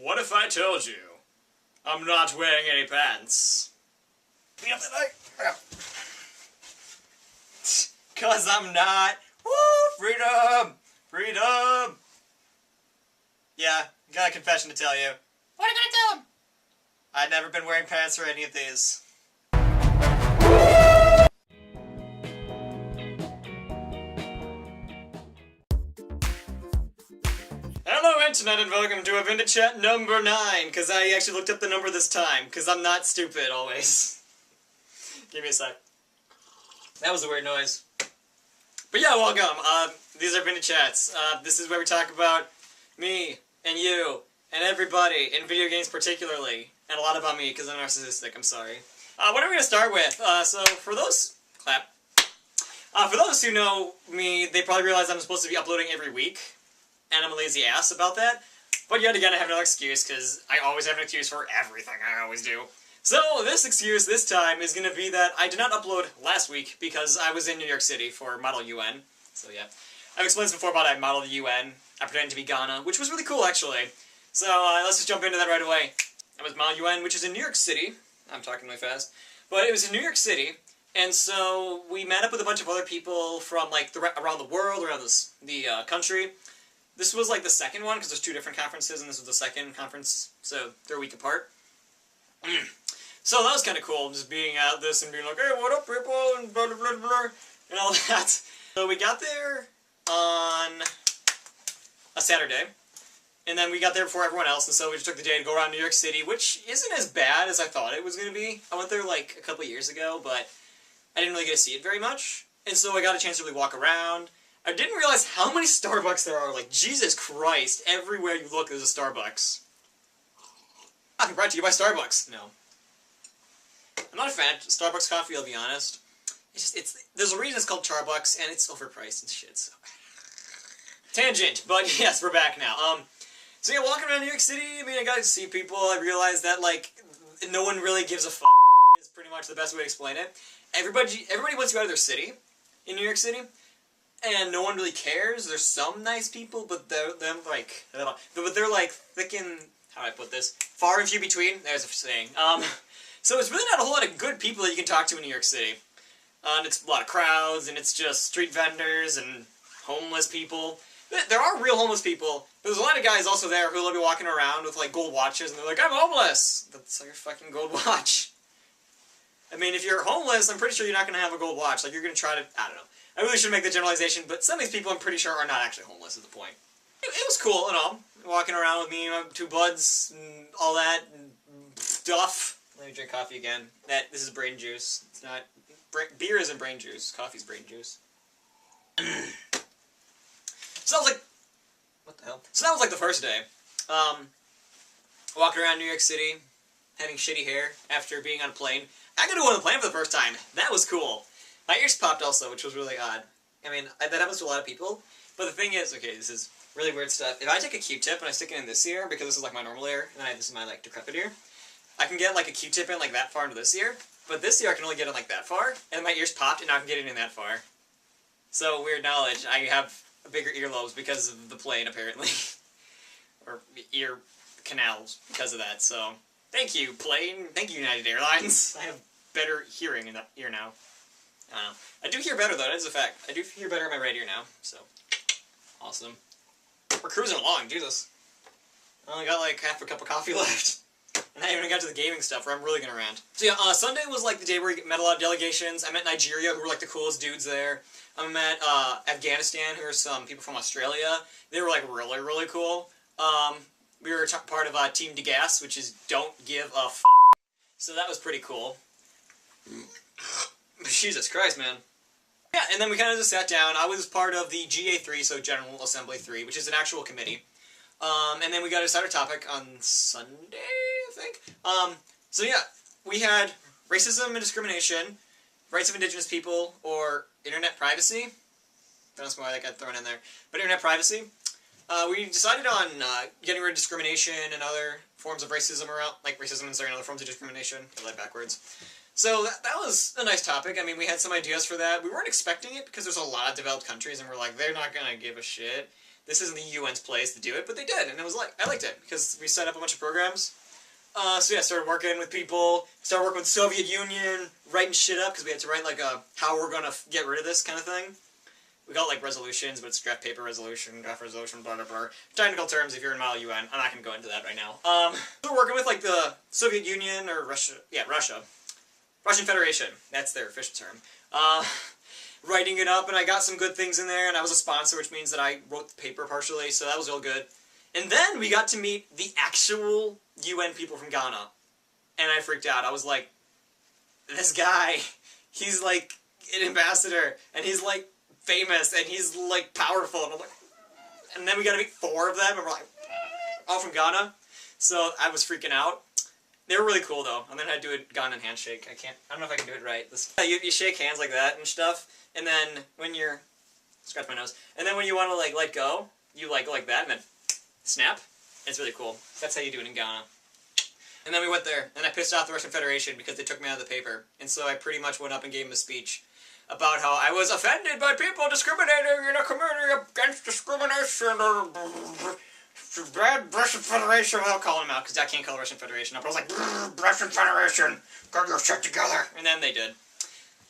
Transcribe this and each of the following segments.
What if I told you I'm not wearing any pants? Beat up the night. Cause I'm not. Woo! Freedom! Freedom! Yeah, got a confession to tell you. What are you gonna tell him? I'd never been wearing pants for any of these. Hello Internet and welcome to a Vyndichat number 9, because I actually looked up the number this time, because I'm not stupid always. Give me a sec. That was a weird noise. But yeah, welcome. These are Vyndichat's. This is where we talk about me, and you, and everybody, in video games particularly. And a lot about me, because I'm narcissistic, I'm sorry. What are we going to start with? So, for those... Clap. For those who know me, they probably realize I'm supposed to be uploading every week. And I'm a lazy ass about that. But yet again, I have another excuse, because I always have an excuse for everything I always do. So, this excuse this time is going to be that I did not upload last week because I was in New York City for Model UN. So yeah. I've explained this before about I modeled the UN. I pretended to be Ghana, which was really cool actually. So, let's just jump into that right away. I was Model UN, which is in New York City. I'm talking really fast. But it was in New York City, and so we met up with a bunch of other people from, like, around the world, around the country. This was, like, the second one, because there's 2 different conferences, and this was the second conference, so they're a week apart. So that was kind of cool, just being at this and being like, hey, what up, people, and blah, blah, blah, blah, and all that. So we got there on a Saturday, and then we got there before everyone else, and so we just took the day to go around New York City, which isn't as bad as I thought it was going to be. I went there, like, a couple of years ago, but I didn't really get to see it very much, and so I got a chance to really walk around. I didn't realize how many Starbucks there are. Like, Jesus Christ, everywhere you look there's a Starbucks. I'm brought to you by Starbucks. No. I'm not a fan of Starbucks coffee, I'll be honest. There's a reason it's called Starbucks, and it's overpriced and shit, so. Tangent, but yes, we're back now. So yeah, walking around New York City, I mean, I got to see people. I realized that, like, no one really gives a fuck is pretty much the best way to explain it. Everybody wants to go out of their city in New York City. And no one really cares. There's some nice people, but they're like thick and, how do I put this? Far and few between. There's a saying. So it's really not a whole lot of good people that you can talk to in New York City. And it's a lot of crowds, and it's just street vendors and homeless people. There are real homeless people, but there's a lot of guys also there who will be walking around with, like, gold watches, and they're like, I'm homeless! That's your fucking gold watch. I mean, if you're homeless, I'm pretty sure you're not going to have a gold watch. Like, you're going to try to, I don't know. I really shouldn't make the generalization, but some of these people I'm pretty sure are not actually homeless is the point. It was cool and all. Walking around with me and my 2 buds and all that and stuff. Let me drink coffee again. This is brain juice. It's not... beer isn't brain juice. Coffee's brain juice. So that was like... What the hell? So that was like the first day. Walking around New York City, having shitty hair after being on a plane. I got to go on the plane for the first time. That was cool. My ears popped also, which was really odd. I mean, that happens to a lot of people. But the thing is, okay, this is really weird stuff. If I take a Q-tip and I stick it in this ear, because this is like my normal ear, and this is my, like, decrepit ear, I can get, like, a Q-tip in, like, that far into this ear. But this ear I can only get in, like, that far. And my ears popped, and now I can get it in that far. So, weird knowledge. I have bigger earlobes because of the plane, apparently. Or ear canals because of that, so... Thank you, plane. Thank you, United Airlines. I have better hearing in that ear now. I don't know. I do hear better, though. That is a fact. I do hear better in my right ear now, so. Awesome. We're cruising along, Jesus. I only got, like, half a cup of coffee left. And I haven't got to the gaming stuff, where I'm really gonna rant. So yeah, Sunday was, like, the day where we met a lot of delegations. I met Nigeria, who were, like, the coolest dudes there. I met, Afghanistan, who are some people from Australia. They were, like, really, really cool. We were part of, Team DeGas, which is Don't Give a F***. So that was pretty cool. Jesus Christ, man. Yeah, and then we kind of just sat down. I was part of the GA3, so General Assembly 3, which is an actual committee. And then we got to start our topic on Sunday, I think. So yeah, we had racism and discrimination, rights of indigenous people, or internet privacy. Don't know why that got thrown in there. But internet privacy. We decided on getting rid of discrimination and other forms of racism around, like racism and certain other forms of discrimination. I lied backwards. So that was a nice topic. I mean, we had some ideas for that. We weren't expecting it because there's a lot of developed countries, and we're like, they're not gonna give a shit. this isn't the UN's place to do it, but they did, and it was like, I liked it, because we set up a bunch of programs. So yeah, started working with people, started working with the Soviet Union, writing shit up, because we had to write, like, how we're gonna get rid of this kind of thing. We call it, like, resolutions, but it's draft paper resolution, draft resolution, blah, blah, blah. Technical terms if you're in Mile UN. I'm not gonna go into that right now. So we're working with, like, the Soviet Union, or Russia, yeah, Russia. Russian Federation, that's their official term. Writing it up, and I got some good things in there, and I was a sponsor, which means that I wrote the paper partially, so that was real good. And then we got to meet the actual UN people from Ghana, and I freaked out. I was like, this guy, he's like an ambassador, and he's like famous, and he's like powerful, and I'm like, and then we got to meet 4 of them, and we're like, all from Ghana, so I was freaking out. They were really cool though, and then I do a Ghanan handshake. I don't know if I can do it right. You shake hands like that and stuff, and then when you're, scratch my nose, and then when you want to like let go, you like go like that, and then snap. It's really cool. That's how you do it in Ghana. And then we went there, and I pissed off the Russian Federation because they took me out of the paper, and so I pretty much went up and gave them a speech about how I was offended by people discriminating in a community against discrimination. Bad Russian Federation, without calling them out, because I can't call the Russian Federation up. I was like, Russian Federation, get your shit together. And then they did.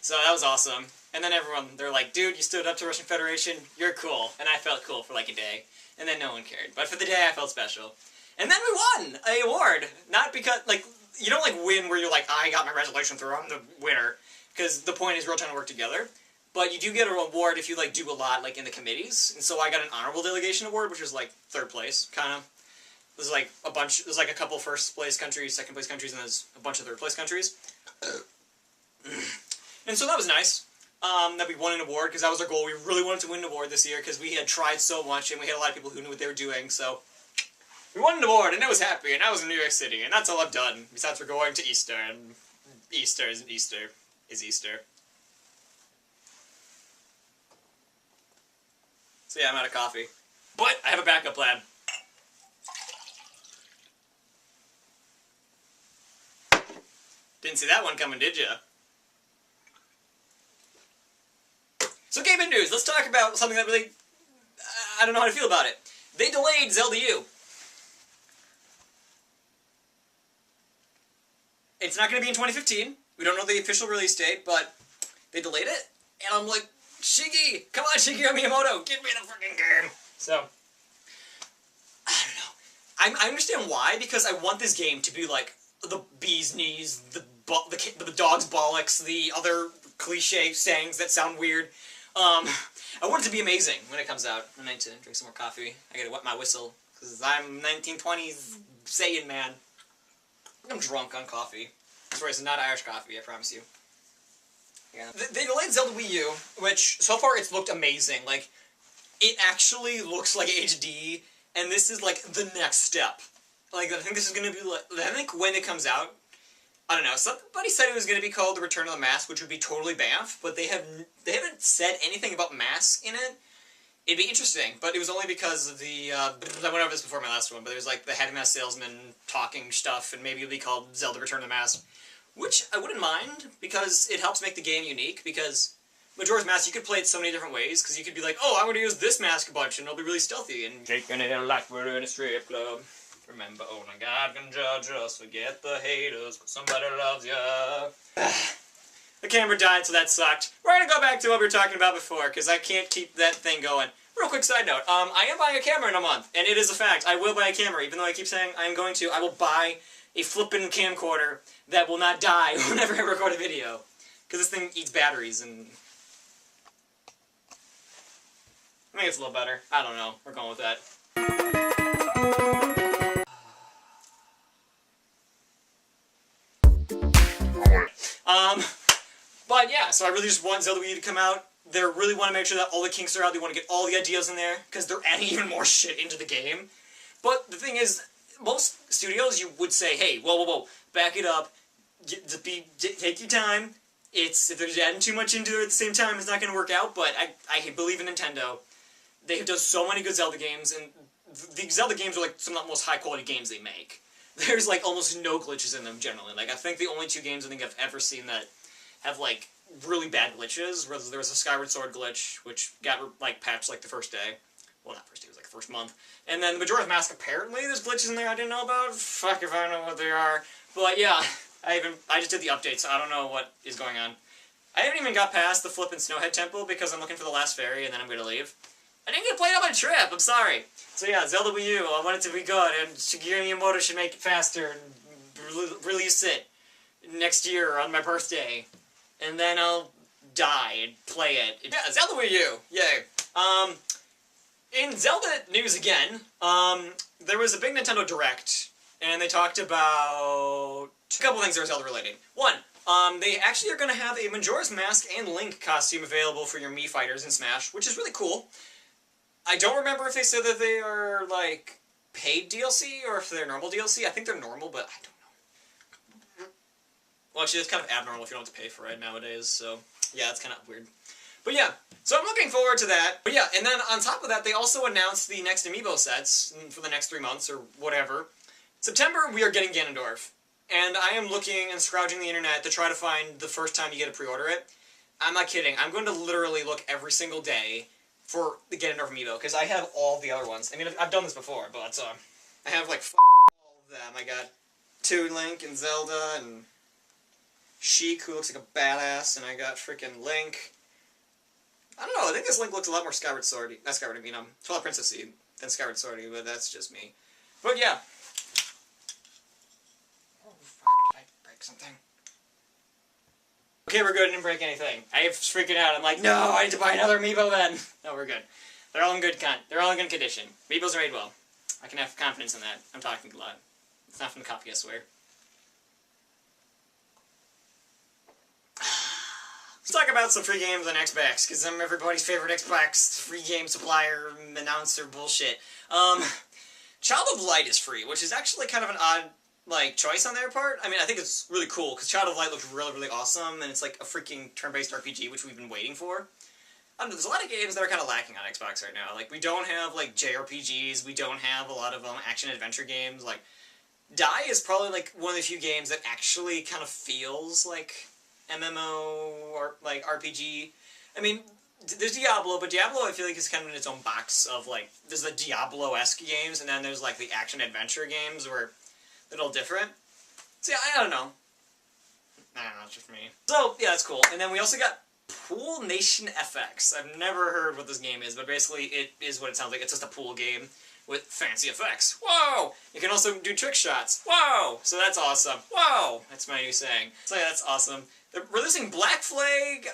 So that was awesome. And then everyone, they're like, dude, you stood up to Russian Federation, you're cool. And I felt cool for like a day. And then no one cared. But for the day, I felt special. And then we won an award. Not because, like, you don't like win where you're like, I got my resolution through, I'm the winner. Because the point is we're all trying to work together. But you do get a reward if you, like, do a lot, like, in the committees. And so I got an honorable delegation award, which was, like, 3rd place, kind of. There's, like, a bunch, there's, like, a couple 1st place countries, 2nd place countries, and there's a bunch of 3rd place countries. And so that was nice, that we won an award, because that was our goal. We really wanted to win an award this year, because we had tried so much, and we had a lot of people who knew what they were doing, so we won an award, and I was happy, and I was in New York City, and that's all I've done, besides we're going to Easter, and Easter isn't Easter, is Easter. So yeah, I'm out of coffee. But I have a backup plan. Didn't see that one coming, did ya? So gaming news, let's talk about something that really, I don't know how to feel about it. They delayed Zelda U. It's not going to be in 2015. We don't know the official release date, but they delayed it. And I'm like, Shigy! Come on, Shigeru Miyamoto! Give me the freaking game! So, I don't know. I understand why, because I want this game to be like the bee's knees, the dog's bollocks, the other cliche sayings that sound weird. I want it to be amazing when it comes out. I need to drink some more coffee. I gotta wet my whistle, because I'm 1920s Saiyan man. I'm drunk on coffee. Sorry, it's not Irish coffee, I promise you. Yeah. They delayed Zelda Wii U, which, so far, it's looked amazing. Like, it actually looks like HD, and this is, like, the next step. Like, I think this is gonna be, like, I think when it comes out, I don't know, somebody said it was gonna be called The Return of the Mask, which would be totally bamf, but they haven't said anything about masks in it. It'd be interesting, but it was only because of the, I went over this before my last one, but there's, like, the head mask salesman talking stuff, and maybe it'll be called Zelda Return of the Mask. Which I wouldn't mind, because it helps make the game unique, because Majora's Mask, you could play it so many different ways, because you could be like, oh, I'm going to use this mask a bunch, and it'll be really stealthy, and shaking it like we're in a strip club. Remember, only God can judge us, forget the haters, because somebody loves ya. The camera died, so that sucked. We're going to go back to what we were talking about before, because I can't keep that thing going. Real quick side note, I am buying a camera in a month, and it is a fact. I will buy a camera, even though I keep saying I am going to. I will buy a flippin' camcorder that will not die whenever I record a video. Because this thing eats batteries, and I think it's a little better. I don't know. We're going with that. But yeah, so I really just want Zelda Wii U to come out. They really want to make sure that all the kinks are out. They want to get all the ideas in there, because they're adding even more shit into the game. But the thing is, most studios, you would say, hey, whoa, back it up, take your time. If they're adding too much into it at the same time, it's not going to work out, but I believe in Nintendo. They have done so many good Zelda games, and the Zelda games are like some of the most high-quality games they make. There's like almost no glitches in them, generally. Like, I think the only 2 games I think I've ever seen that have like really bad glitches, there was a Skyward Sword glitch, which got like patched like the first day. Well, not first day, it was like the first month. And then the Majora's Mask, apparently there's glitches in there I didn't know about. Fuck if I know what they are. But yeah, I just did the update, so I don't know what is going on. I haven't even got past the flippin' Snowhead Temple because I'm looking for the last fairy and then I'm gonna leave. I didn't get to play it on my trip, I'm sorry. So yeah, Zelda Wii U, I want it to be good, and Shigeru Miyamoto should make it faster and release it next year on my birthday. And then I'll die and play it. Yeah, Zelda Wii U, yay. In Zelda news again, there was a big Nintendo Direct, and they talked about a couple things that are Zelda related. One, they actually are going to have a Majora's Mask and Link costume available for your Mii fighters in Smash, which is really cool. I don't remember if they said that they are, like, paid DLC, or if they're normal DLC. I think they're normal, but I don't know. Well, actually, it's kind of abnormal if you don't have to pay for it nowadays, so yeah, it's kind of weird. But yeah, so I'm looking forward to that. But yeah, and then on top of that, they also announced the next Amiibo sets for the next 3 months, or whatever. September, we are getting Ganondorf. And I am looking and scrounging the internet to try to find the first time you get to pre-order it. I'm not kidding. I'm going to literally look every single day for the Ganondorf Amiibo, because I have all the other ones. I mean, I've done this before, but I have, like, all of them. I got Toon Link and Zelda and Sheik, who looks like a badass, and I got freaking Link. I don't know, I think this Link looks a lot more Skyward Sword-y. Not Skyward, I mean, Twilight Princess-y than Skyward Sword-y, but that's just me. But yeah. Oh, fuck, did I break something? Okay, we're good, I didn't break anything. I was freaking out, I'm like, no, I need to buy another Amiibo then! No, we're good. They're all in good condition. Amiibos are made well. I can have confidence in that. I'm talking a lot. It's not from the copy, I swear. Let's talk about some free games on Xbox, because I'm everybody's favorite Xbox free game supplier, announcer bullshit. Child of Light is free, which is actually kind of an odd, like, choice on their part. I mean, I think it's really cool, because Child of Light looks really, really awesome, and it's like a freaking turn-based RPG, which we've been waiting for. I don't know, there's a lot of games that are kind of lacking on Xbox right now. Like, we don't have, like, JRPGs, we don't have a lot of action-adventure games. Like, Die is probably, like, one of the few games that actually kind of feels like MMO or, like, RPG. I mean, there's Diablo, but Diablo I feel like is kind of in its own box of, like, there's the Diablo-esque games, and then there's, like, the action-adventure games where they're all different. So, yeah, I don't know. I don't know, it's just me. So, yeah, that's cool. And then we also got Pool Nation FX. I've never heard what this game is, but basically it is what it sounds like. It's just a pool game with fancy effects. Whoa! You can also do trick shots. Whoa! So that's awesome. Whoa! That's my new saying. So yeah, that's awesome. They're releasing Black Flag,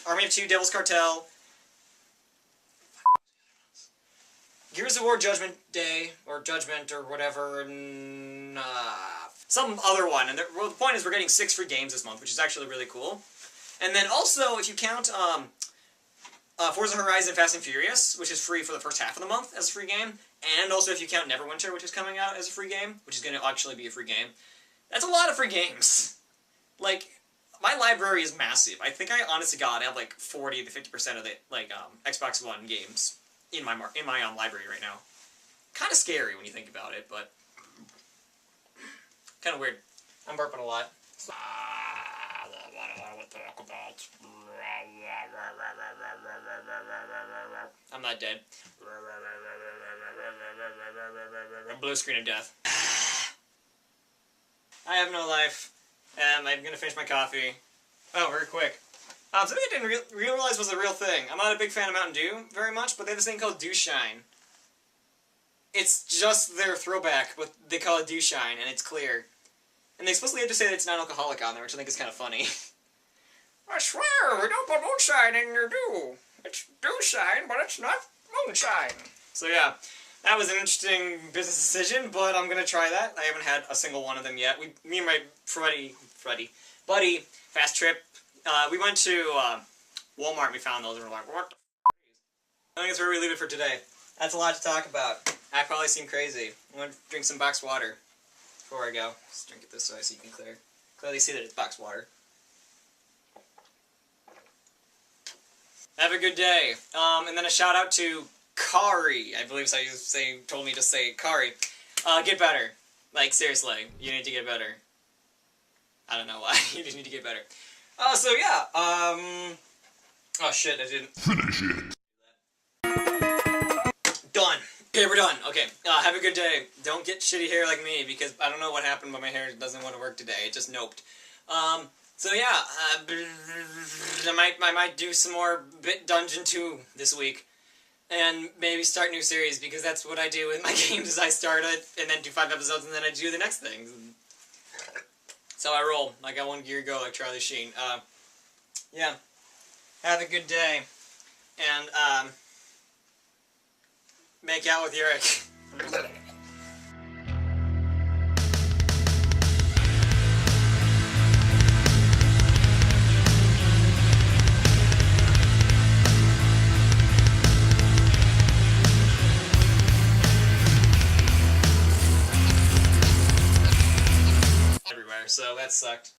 Army of Two, Devil's Cartel, Gears of War Judgment Day, or Judgment, or whatever, and, some other one. And the point is we're getting 6 free games this month, which is actually really cool. And then also, if you count, Forza Horizon Fast and Furious, which is free for the first half of the month as a free game, and also if you count Neverwinter, which is coming out as a free game, which is going to actually be a free game, that's a lot of free games. Like, my library is massive. I think I, honest to God, have like 40 to 50% of the, like, Xbox One games in my library right now. Kind of scary when you think about it, but kind of weird. I'm burping a lot. I don't want to talk about. I'm not dead. Blue screen of death. I have no life. I'm gonna finish my coffee. Oh, very quick. Something I didn't realize was a real thing. I'm not a big fan of Mountain Dew very much, but they have this thing called Dew Shine. It's just their throwback, but they call it Dew Shine, and it's clear. And they supposedly have to say that it's non-alcoholic on there, which I think is kind of funny. I swear, we don't put moonshine in your dew. It's dew shine, but it's not moonshine. So yeah, that was an interesting business decision, but I'm gonna try that. I haven't had a single one of them yet. Me and my buddy, Fast Trip, we went to Walmart and we found those and we're like, what the f*** is? I think that's where we leave it for today. That's a lot to talk about. I probably seem crazy. I'm gonna drink some boxed water before I go. Just drink it this way so you can clearly see that it's boxed water. Have a good day. And then a shout out to Kari. I believe so you told me to say Kari. Get better. Like, seriously, you need to get better. I don't know why. You just need to get better. So yeah, Oh shit, I didn't. Finish it. Done. Okay, we're done. Okay, have a good day. Don't get shitty hair like me, because I don't know what happened, but my hair doesn't want to work today. It just noped. So yeah, I might do some more Dungeon 2 this week. And maybe start new series, because that's what I do with my games, is I start it, and then do 5 episodes, and then I do the next thing. So I roll. I got one gear go, like Charlie Sheen. Yeah. Have a good day. And, make out with Yurik. Everywhere, so that sucked.